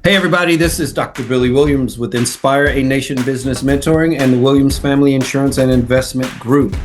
Hey, everybody, this is Dr. Billy Williams with Inspire a Nation Business Mentoring and the Williams Family Insurance and Investment Group.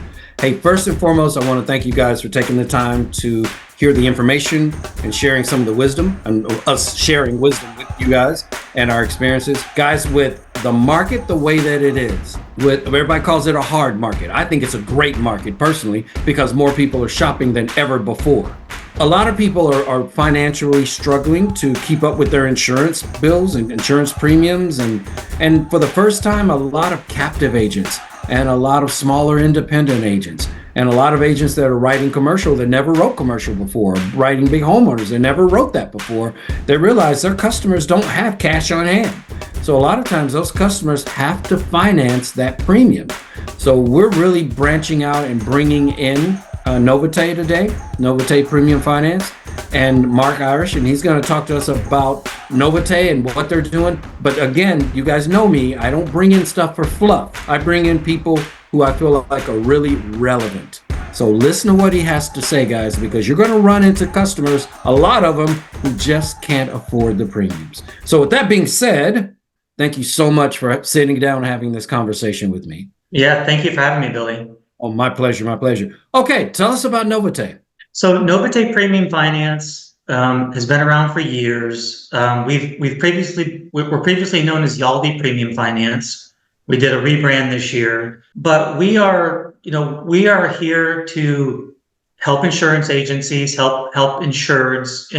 Hey, first and foremost, I want to thank you guys for taking the time to hear the information and sharing some of the wisdom, and us sharing wisdom with you guys and our experiences. Guys, with the market the way that it is, with everybody calls it a hard market. I think it's a great market personally because more people are shopping than ever before. A lot of people are financially struggling to keep up with their insurance bills and insurance premiums. And for the first time, a lot of captive agents and a lot of smaller independent agents and a lot of agents that are writing commercial that never wrote commercial before, writing big homeowners that never wrote that before, they realize their customers don't have cash on hand. So a lot of times those customers have to finance that premium. So we're really branching out and bringing in Novatae today, Novatae Premium Finance, and Mark Irish, and he's going to talk to us about Novatae and what they're doing. But again, you guys know me, I don't bring in stuff for fluff. I bring in people who I feel like are really relevant. So listen to what he has to say, guys, because you're going to run into customers, a lot of them, who just can't afford the premiums. So with that being said, thank you so much for sitting down and having this conversation with me. Yeah, thank you for having me, Billy. Oh, my pleasure, my pleasure. Okay, tell us about Novatae. So Novatae Premium Finance has been around for years. We're previously known as Yaldi Premium Finance. We did a rebrand this year, but we are here to help insurance agencies, help insureds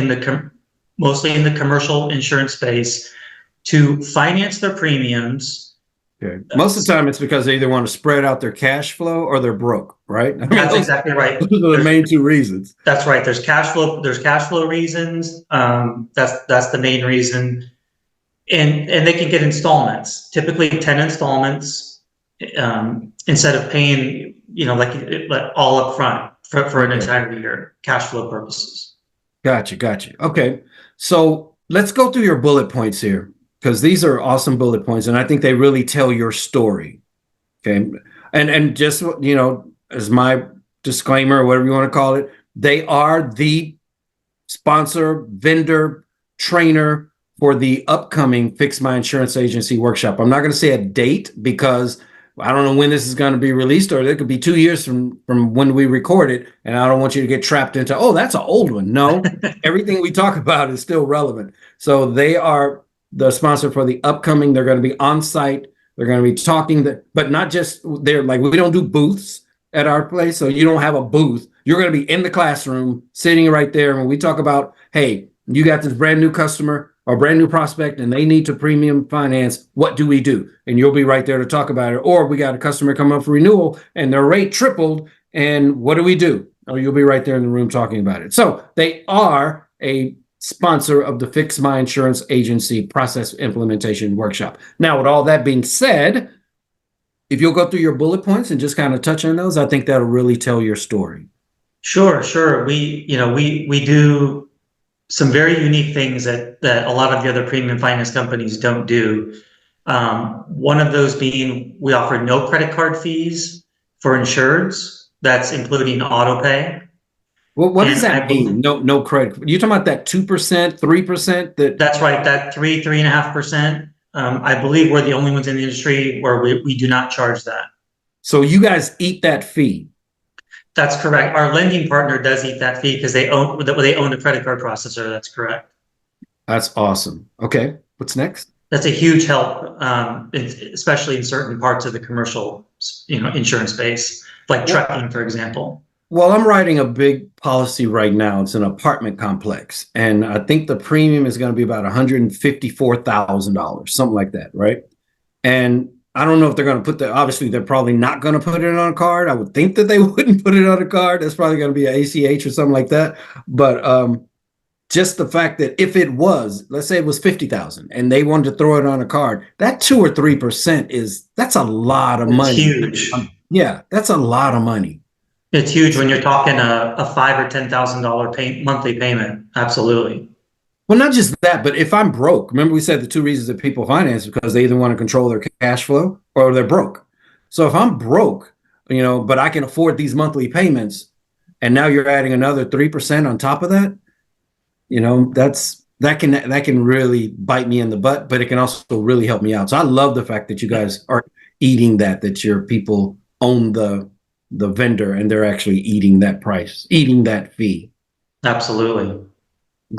mostly in the commercial insurance space to finance their premiums. Okay. Most of the time, it's because they either want to spread out their cash flow or they're broke, right? That's exactly right. Those are the main two reasons. That's right. There's cash flow. There's cash flow reasons. That's the main reason, and they can get installments. Typically, 10 installments instead of paying, like all up front for an entire year, cash flow purposes. Gotcha. Okay, so let's go through your bullet points here, because these are awesome bullet points, and I think they really tell your story. Okay, and just as my disclaimer, or whatever you want to call it, they are the sponsor, vendor, trainer for the upcoming Fix My Insurance Agency workshop. I'm not going to say a date because I don't know when this is going to be released, or it could be 2 years from when we record it, and I don't want you to get trapped into, oh, that's an old one. No, everything we talk about is still relevant. So they are the sponsor for the upcoming. They're going to be on site. They're going to be talking, but not just there. Like, we don't do booths at our place. So you don't have a booth. You're going to be in the classroom sitting right there. When we talk about, hey, you got this brand new customer or brand new prospect and they need to premium finance, what do we do? And you'll be right there to talk about it. Or we got a customer come up for renewal and their rate tripled. And what do we do? Or you'll be right there in the room talking about it. So they are a sponsor of the Fix My Insurance Agency Process Implementation Workshop. Now, with all that being said, if you'll go through your bullet points and just kind of touch on those, I think that'll really tell your story. Sure. We do some very unique things that a lot of the other premium finance companies don't do. One of those being we offer no credit card fees for insureds. That's including auto pay. Well, what does that mean? No credit. You talking about that 2%, 3%? That's right. That 3.5%. I believe we're the only ones in the industry where we do not charge that. So you guys eat that fee. That's correct. Our lending partner does eat that fee because they own a credit card processor. That's correct. That's awesome. Okay, what's next? That's a huge help, especially in certain parts of the commercial, insurance space, like trucking, for example. Well, I'm writing a big policy right now. It's an apartment complex, and I think the premium is going to be about $154,000, something like that, right? And I don't know if they're going to put that. Obviously, they're probably not going to put it on a card. I would think that they wouldn't put it on a card. That's probably going to be an ACH or something like that. But just the fact that if it was, let's say it was 50,000 and they wanted to throw it on a card, that 2 or 3% that's a lot of money. It's huge. Yeah, that's a lot of money. It's huge when you're talking a $5,000 or $10,000 monthly payment. Absolutely. Well, not just that, but if I'm broke, remember we said the two reasons that people finance because they either want to control their cash flow or they're broke. So if I'm broke, but I can afford these monthly payments, and now you're adding another 3% on top of that, that's that can really bite me in the butt, but it can also really help me out. So I love the fact that you guys are eating that your people own the vendor and they're actually eating that price, eating that fee. Absolutely.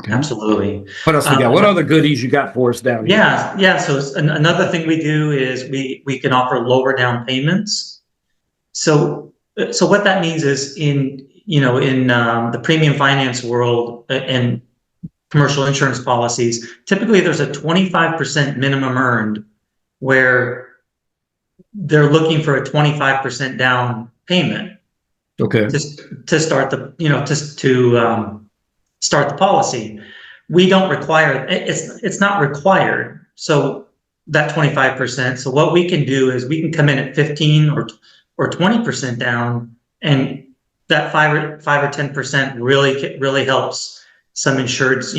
Okay. Absolutely. What else we got? What other goodies you got for us down here? Yeah. So another thing we do is we can offer lower down payments. So what that means is in the premium finance world and commercial insurance policies, typically there's a 25% minimum earned where they're looking for a 25% down payment Okay. to start the start the policy. We don't require it's not required. So that 25%. So what we can do is we can come in at 15 or 20% down, and that 5 or 10% really helps some insureds,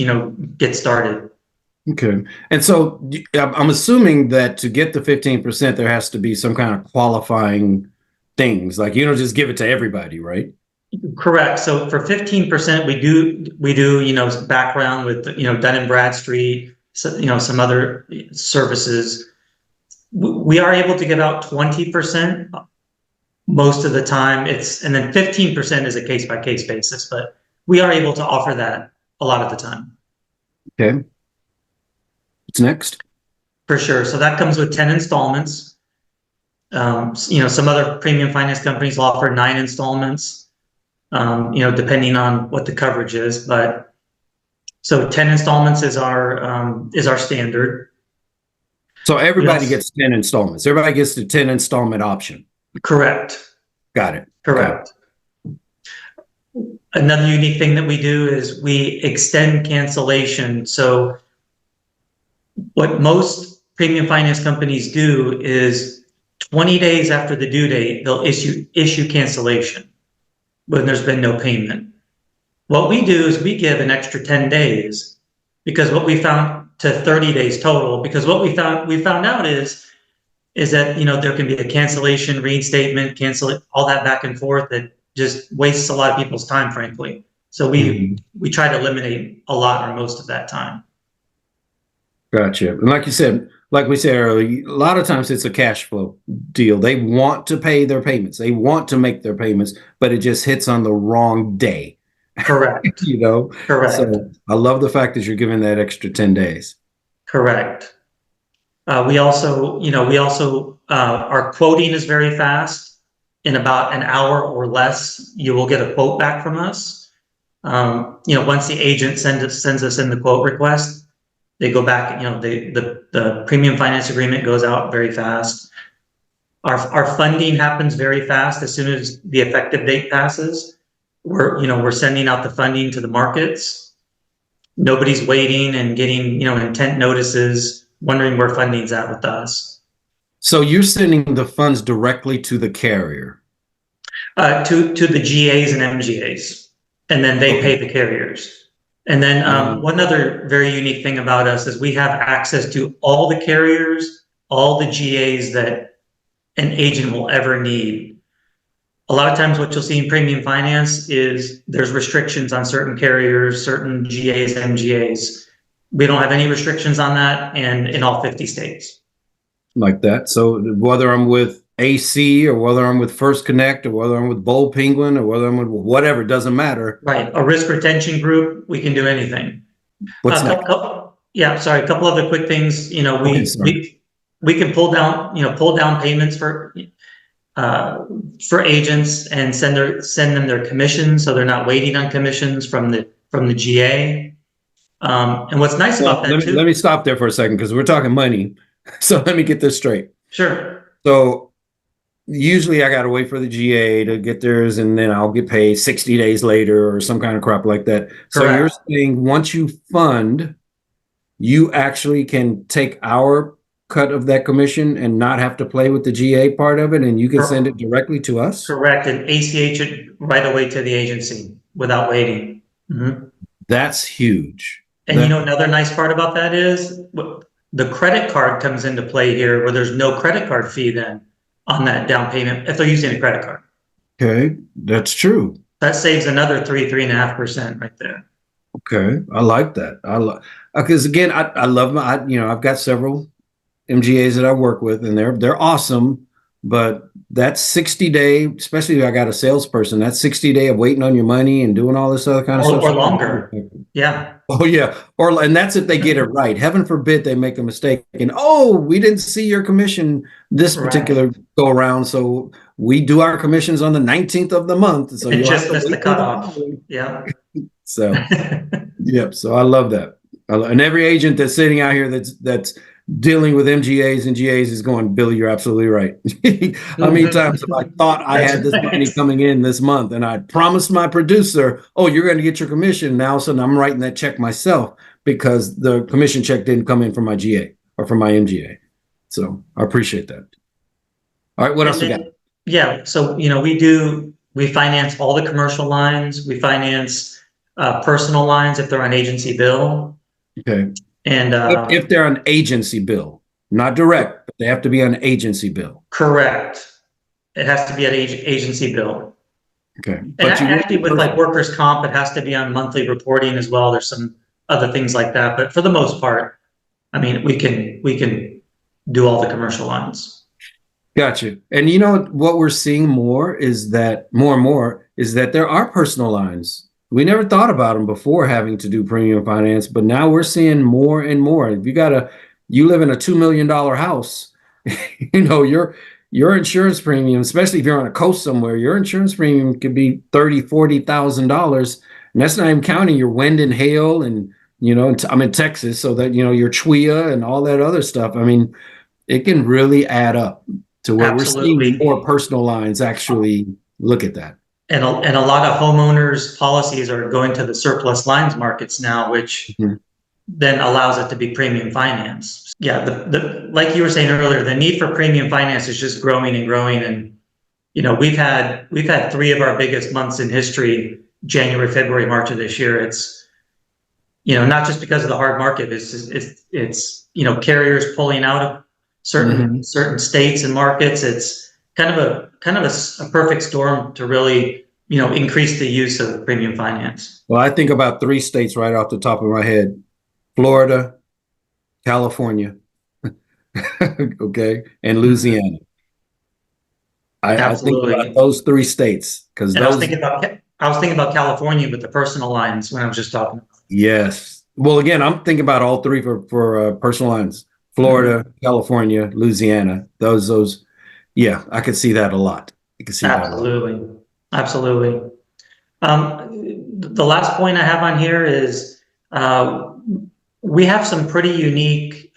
get started. Okay. And so I'm assuming that to get the 15%, there has to be some kind of qualifying things. Like you don't just give it to everybody, right? Correct. So for 15%, we do background with Dun and Bradstreet, so, some other services. We are able to give out 20% most of the time. And then 15% is a case by case basis, but we are able to offer that a lot of the time. Okay. What's next? For sure. So that comes with 10 installments. Some other premium finance companies will offer 9 installments, depending on what the coverage is. But so 10 installments is our standard. So everybody Yes. gets 10 installments. Everybody gets the 10 installment option. Correct. Got it. Correct. Okay. Another unique thing that we do is we extend cancellation. So what most premium finance companies do is 20 days after the due date, they'll issue cancellation when there's been no payment. What we do is we give an extra 10 days because what we found to 30 days total, because what we found out is that, there can be a cancellation, reinstatement, cancel, all that back and forth that just wastes a lot of people's time, frankly. So we try to eliminate a lot or most of that time. Gotcha. And like you said, like we said earlier, a lot of times it's a cash flow deal. They want to pay their payments. They want to make their payments, but it just hits on the wrong day. Correct. Correct. So I love the fact that you're giving that extra 10 days. Correct. We also our quoting is very fast. In about an hour or less, you will get a quote back from us. Once the agent sends us in the quote request, they go back. The premium finance agreement goes out very fast. Our funding happens very fast as soon as the effective date passes. We're sending out the funding to the markets. Nobody's waiting and getting intent notices, wondering where funding's at with us. So you're sending the funds directly to the carrier? To the GAs and MGAs, and then they pay the carriers. And then one other very unique thing about us is we have access to all the carriers, all the GAs that an agent will ever need. A lot of times what you'll see in premium finance is there's restrictions on certain carriers, certain GAs, MGAs. We don't have any restrictions on that, and in all 50 states. Like that. So whether I'm with AC or whether I'm with First Connect or whether I'm with Bold Penguin or whether I'm with whatever, it doesn't matter. Right. A risk retention group, we can do anything. What's next? A couple other quick things. We can pull down payments for agents and send them their commissions, so they're not waiting on commissions from the GA. And what's nice about that too. Let me stop there for a second because we're talking money. So let me get this straight. Sure. So usually I got to wait for the GA to get theirs and then I'll get paid 60 days later or some kind of crap like that. Correct. So you're saying once you fund, you actually can take our cut of that commission and not have to play with the GA part of it, and you can send it directly to us? Correct. And ACH it right away to the agency without waiting. Mm-hmm. That's huge. And another nice part about that is the credit card comes into play here, where there's no credit card fee then on that down payment if they're using a credit card. Okay, that's true. That saves another 3.5% right there. Okay, I like that. I love because again, I love I've got several MGAs that I work with, and they're awesome. But that 60-day, especially if I got a salesperson, that 60-day of waiting on your money and doing all this other kind of stuff. Or longer. Yeah. Oh yeah, and that's if they get it right. Heaven forbid they make a mistake and oh, we didn't see your commission this Right. particular go around, so we do our commissions on the 19th of the month, so It you'll have just to missed the wait till the cutoff. following. Yeah. So. Yep. So I love that. And every agent that's sitting out here that's dealing with MGAs and GAs is going, Billy, you're absolutely right. How many times have I thought I That's had this right. money coming in this month and I promised my producer, oh, you're going to get your commission. Now, all of a sudden I'm writing that check myself because the commission check didn't come in from my GA or from my MGA. So I appreciate that. All right. What And else we got? then, yeah, so, we finance all the commercial lines. We finance personal lines if they're on agency bill. Okay. And If they're an agency bill, not direct, but they have to be an agency bill. correct. It has to be an agency bill. Okay. And But you actually with like will. workers' comp, it has to be on monthly reporting as well. There's some other things like that, but for the most part, I mean, we can do all the commercial lines. Gotcha. And you know what we're seeing more is that more and more is that there are personal lines. We never thought about them before having to do premium finance, but now we're seeing more and more. If you live in a $2 million house, your insurance premium, especially if you're on a coast somewhere, your insurance premium could be $30,000, $40,000. And that's not even counting your wind and hail and I'm in Texas, so that your TWIA and all that other stuff. I mean, it can really add up to where we're seeing Absolutely. more personal lines actually look at that. And a lot of homeowners policies are going to the surplus lines markets now, which Mhm. then allows it to be premium finance. Yeah, like you were saying earlier, the need for premium finance is just growing and growing. And we've had three of our biggest months in history, January, February, March of this year. It's not just because of the hard market. It's carriers pulling out of Mhm. certain states and markets. It's kind of a perfect storm to really increase the use of premium finance. Well, I think about three states right off the top of my head: Florida, California, okay, and Mhm. Louisiana. I think about Absolutely. those three states because And those, I was thinking about California with the personal lines when I was just talking. yes. Well, again, I'm thinking about all three for personal lines: Mhm. Florida, California, Louisiana. Those, yeah, I could see that a lot. I could see that a lot. Absolutely. Absolutely. The last point I have on here is uh, we have some pretty unique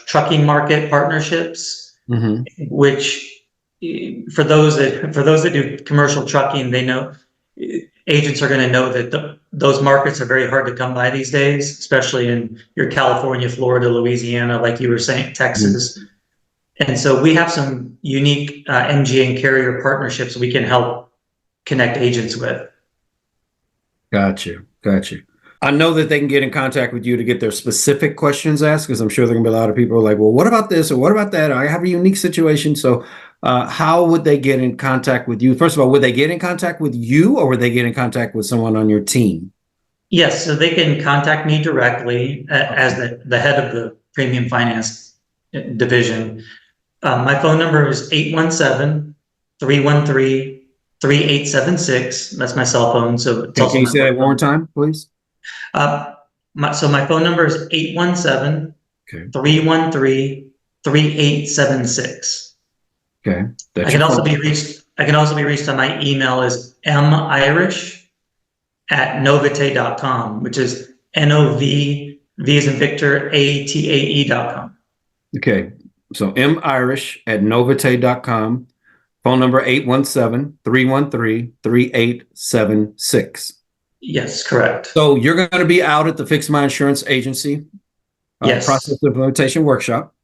trucking market partnerships, Hmm. which for those that do commercial trucking, they know agents are going to know that those markets are very hard to come by these days, especially in your California, Florida, Louisiana, like you were saying, Texas. And so we have some unique MGA and carrier partnerships we can help connect agents with. Got you. Got you. I know that they can get in contact with you to get their specific questions asked because I'm sure there can be a lot of people who are like, well, what about this or what about that? I have a unique situation. So, how would they get in contact with you? First of all, would they get in contact with you or would they get in contact with someone on your team? Yes, so they can contact me directly as Okay. the head of the premium finance division. My phone number is 817-313-3876. That's my cell phone, so it's Can also you my say that work one more phone. time, please? So my phone number is 817 Okay. 313 3876. Okay. I That's can your also phone. be reached. I can also be reached on my email is mirish@novatae.com, which is NOV, V as in Victor, ATAE.com. Okay. So mirish@novate.com. Phone number 817-313-3876. Yes, correct. So you're going to be out at the Fix My Insurance Agency process Yes. implementation workshop.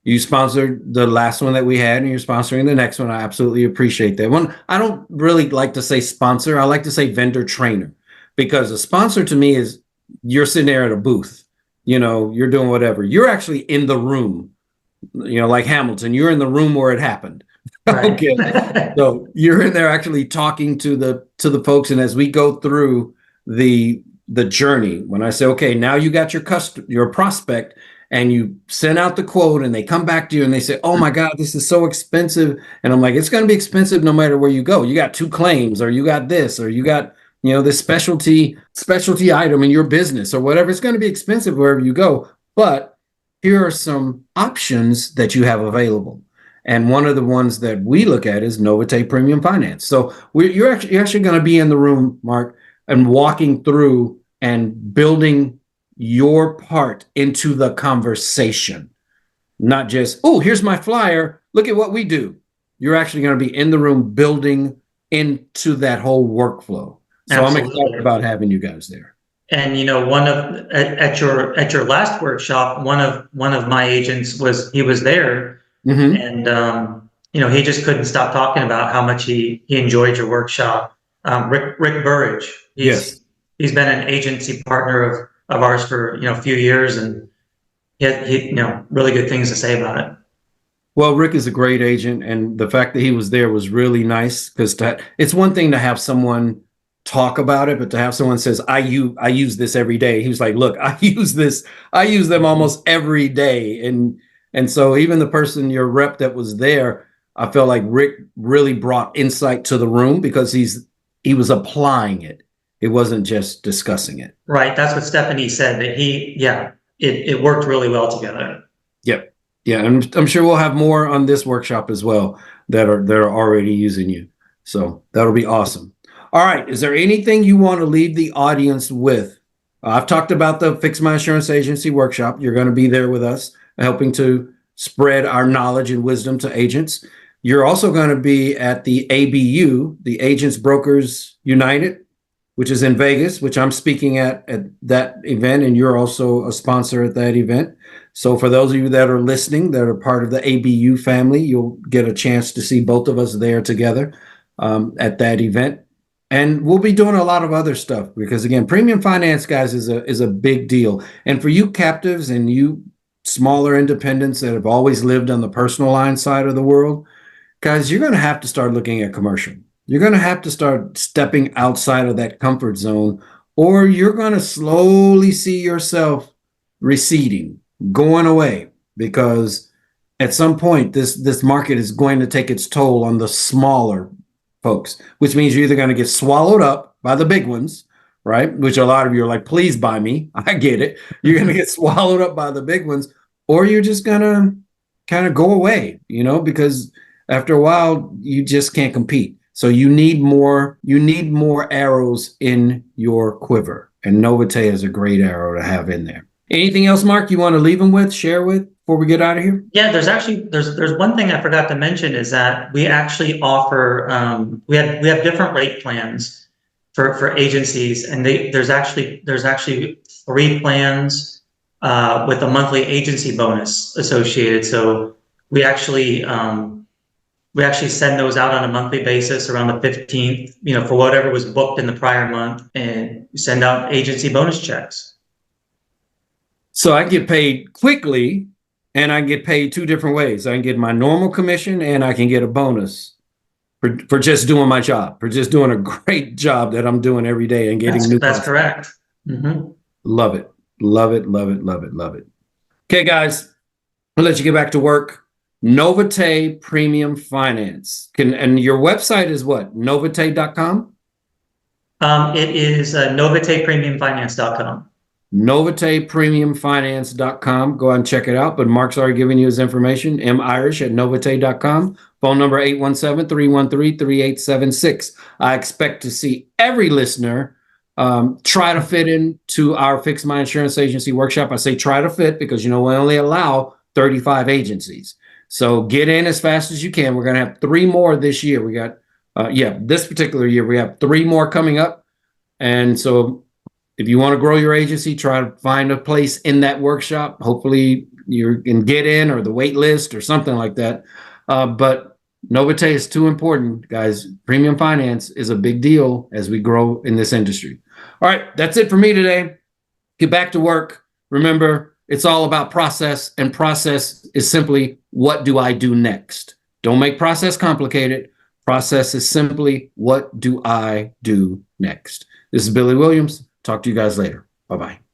You sponsored the last one that we had, and you're sponsoring the next one. I absolutely appreciate that one. I don't really like to say sponsor. I like to say vendor trainer because a sponsor to me is you're sitting there at a booth, you're doing whatever. You're actually in the room, like Hamilton. You're in the room where it happened. Right. Okay. So you're in there actually talking to the folks, and as we go through the the journey. When I say, okay, now you got your prospect, and you send out the quote, and they come back to you and they say, oh my God, this is so expensive. And I'm like, it's going to be expensive no matter where you go. You got 2 claims, or you got this, or you got, this specialty item in your business or whatever. It's going to be expensive wherever you go. But here are some options that you have available. And one of the ones that we look at is Novatae Premium Finance. So you're actually going to be in the room, Mark, and walking through and building your part into the conversation, not just, oh, here's my flyer, look at what we do. You're actually going to be in the room building into that whole workflow. So absolutely. I'm excited about having you guys there. And at your last workshop, one of my agents was there, and he just couldn't stop talking about how much he enjoyed your workshop. Rick Burridge, he's been an agency partner of ours for a few years, and he really good things to say about it. Well, Rick is a great agent, and the fact that he was there was really nice, because it's one thing to have someone talk about it, but to have someone says, I use this every day. He was like, look, I use them almost every day. And so even the person, your rep that was there, I felt like Rick really brought insight to the room, because he was applying it. It wasn't just discussing it. Right. That's what Stephanie said, that it worked really well together. Yep. Yeah. And I'm sure we'll have more on this workshop as well that are already using you. So that'll be awesome. All right. Is there anything you want to leave the audience with? I've talked about the Fix My Insurance Agency workshop. You're going to be there with us, helping to spread our knowledge and wisdom to agents. You're also going to be at the ABU, the Agents Brokers United, which is in Vegas, which I'm speaking at that event, and you're also a sponsor at that event. So for those of you that are listening, that are part of the ABU family, you'll get a chance to see both of us there together at that event. And we'll be doing a lot of other stuff, because again, premium finance, guys, is a big deal. And for you captives and you smaller independents that have always lived on the personal line side of the world, guys, you're going to have to start looking at commercial. You're going to have to start stepping outside of that comfort zone, or you're going to slowly see yourself receding, going away, because at some point this market is going to take its toll on the smaller folks, which means you're either going to get swallowed up by the big ones, right? Which a lot of you are like, please buy me. I get it. You're going to get swallowed up by the big ones, or you're just going to kind of go away, because after a while you just can't compete. So you need more arrows in your quiver, and Novatae is a great arrow to have in there. Anything else, Mark, you want to leave them with, share with, before we get out of here? Yeah, there's one thing I forgot to mention, is that we actually offer we have different rate plans for agencies, and there's actually 3 plans with a monthly agency bonus associated. So we actually send those out on a monthly basis around the 15th, for whatever was booked in the prior month, and we send out agency bonus checks. So I get paid quickly, and I get paid 2 different ways. I can get my normal commission, and I can get a bonus for just doing my job, for just doing a great job that I'm doing every day and getting new. That's correct. Mm-hmm. Love it. Love it. Love it. Love it. Love it. Okay, guys, I'll let you get back to work. Novatae Premium Finance. And your website is what? Novatae.com? It is NovataePremiumFinance.com. NovataePremiumFinance.com. Go ahead and check it out. But Mark's already given you his information. mirish@novatae.com. Phone number 817-313-3876. I expect to see every listener try to fit into our Fix My Insurance Agency workshop. I say try to fit because, we only allow 35 agencies. So get in as fast as you can. We're going to have 3 more this year. We got, this particular year, we have 3 more coming up. And so if you want to grow your agency, try to find a place in that workshop. Hopefully you can get in, or the wait list or something like that. But Novatae is too important, guys. Premium finance is a big deal as we grow in this industry. All right, that's it for me today. Get back to work. Remember, it's all about process, and process is simply, what do I do next? Don't make process complicated. Process is simply, what do I do next? This is Billy Williams. Talk to you guys later. Bye-bye.